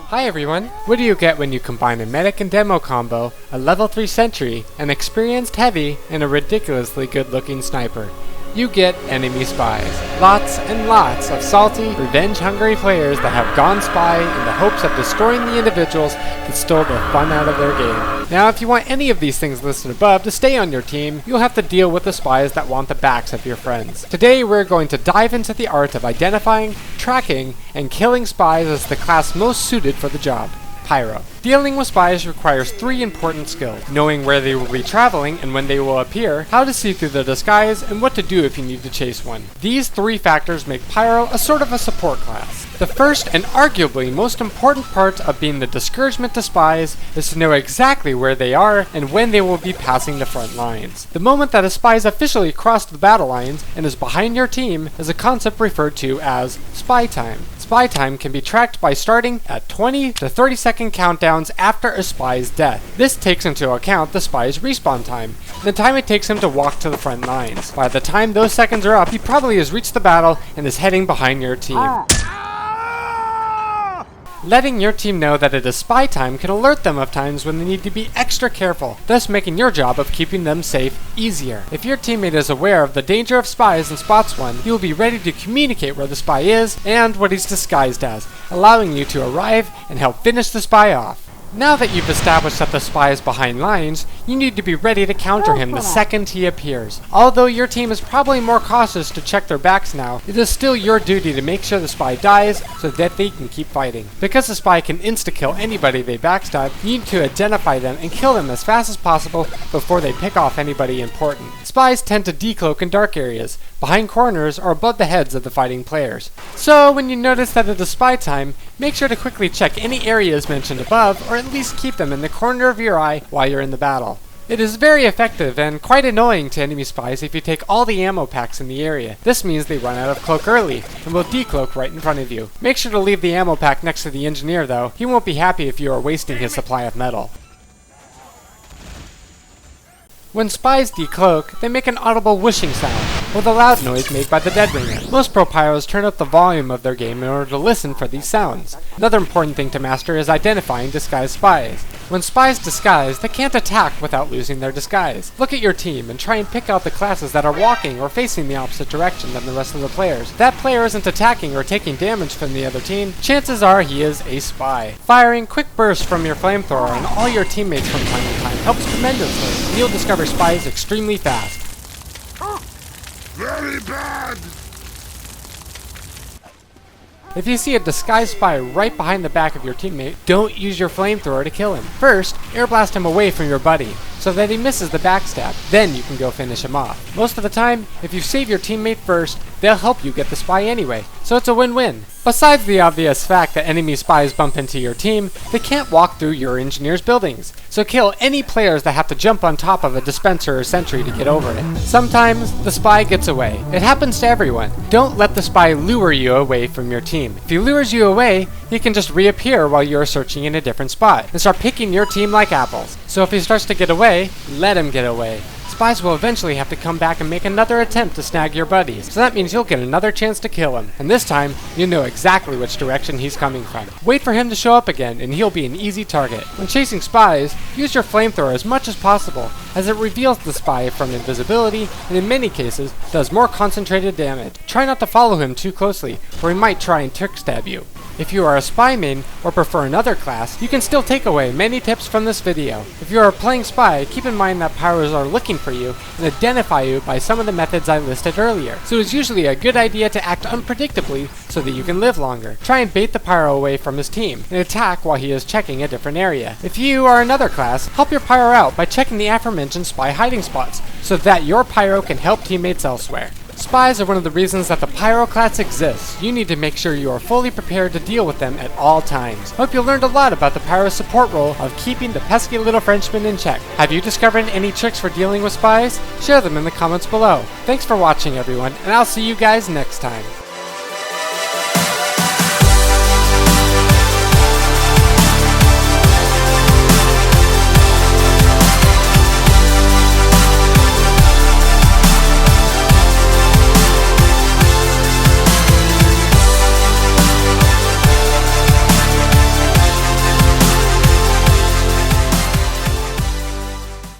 Hi everyone! What do you get when you combine a medic and demo combo, a level 3 sentry, an experienced heavy, and a ridiculously good looking sniper? You get enemy spies. Lots and lots of salty, revenge-hungry players that have gone spy in the hopes of destroying the individuals that stole the fun out of their game. Now, if you want any of these things listed above to stay on your team, you'll have to deal with the spies that want the backs of your friends. Today, we're going to dive into the art of identifying, tracking, and killing spies as the class most suited for the job. Pyro. Dealing with spies requires 3 important skills: knowing where they will be traveling and when they will appear, how to see through their disguise, and what to do if you need to chase one. These 3 factors make Pyro a sort of a support class. The first and arguably most important part of being the discouragement to spies is to know exactly where they are and when they will be passing the front lines. The moment that a spy has officially crossed the battle lines and is behind your team is a concept referred to as spy time. Spy time can be tracked by starting at 20 to 30 second countdowns after a spy's death. This takes into account the spy's respawn time, and the time it takes him to walk to the front lines. By the time those seconds are up, he probably has reached the battle and is heading behind your team. Letting your team know that it is spy time can alert them of times when they need to be extra careful, thus making your job of keeping them safe easier. If your teammate is aware of the danger of spies and spots one, he will be ready to communicate where the spy is and what he's disguised as, allowing you to arrive and help finish the spy off. Now that you've established that the spy is behind lines, you need to be ready to counter him the second he appears. Although your team is probably more cautious to check their backs now, it is still your duty to make sure the spy dies so that they can keep fighting. Because the spy can insta-kill anybody they backstab, you need to identify them and kill them as fast as possible before they pick off anybody important. Spies tend to decloak in dark areas, behind corners, or above the heads of the fighting players. So when you notice that it is spy time, make sure to quickly check any areas mentioned above, or at least keep them in the corner of your eye while you're in the battle. It is very effective and quite annoying to enemy spies if you take all the ammo packs in the area. This means they run out of cloak early and will decloak right in front of you. Make sure to leave the ammo pack next to the engineer though. He won't be happy if you are wasting his supply of metal. When spies decloak, they make an audible whooshing sound, or the loud noise made by the dead ringer. Most pro pyros turn up the volume of their game in order to listen for these sounds. Another important thing to master is identifying disguised spies. When spies disguise, they can't attack without losing their disguise. Look at your team and try and pick out the classes that are walking or facing the opposite direction than the rest of the players. If that player isn't attacking or taking damage from the other team, chances are he is a spy. Firing quick bursts from your flamethrower on all your teammates from time to time helps tremendously, and you'll discover spies extremely fast. Very bad! If you see a disguised spy right behind the back of your teammate, don't use your flamethrower to kill him. First, air blast him away from your buddy, so that he misses the backstab. Then you can go finish him off. Most of the time, if you save your teammate first, they'll help you get the spy anyway, so it's a win-win. Besides the obvious fact that enemy spies bump into your team, they can't walk through your engineer's buildings, so kill any players that have to jump on top of a dispenser or sentry to get over it. Sometimes, the spy gets away. It happens to everyone. Don't let the spy lure you away from your team. If he lures you away, he can just reappear while you are searching in a different spot, and start picking your team like apples. So if he starts to get away, let him get away. Spies will eventually have to come back and make another attempt to snag your buddies, so that means you'll get another chance to kill him, and this time, you'll know exactly which direction he's coming from. Wait for him to show up again, and he'll be an easy target. When chasing spies, use your flamethrower as much as possible, as it reveals the spy from invisibility, and in many cases, does more concentrated damage. Try not to follow him too closely, or he might try and trick stab you. If you are a spy main, or prefer another class, you can still take away many tips from this video. If you are playing spy, keep in mind that pyros are looking for you and identify you by some of the methods I listed earlier. So it's usually a good idea to act unpredictably so that you can live longer. Try and bait the pyro away from his team and attack while he is checking a different area. If you are another class, help your pyro out by checking the aforementioned spy hiding spots so that your pyro can help teammates elsewhere. Spies are one of the reasons that the Pyro class exists. You need to make sure you are fully prepared to deal with them at all times. Hope you learned a lot about the Pyro support role of keeping the pesky little Frenchman in check. Have you discovered any tricks for dealing with spies? Share them in the comments below. Thanks for watching everyone, and I'll see you guys next time.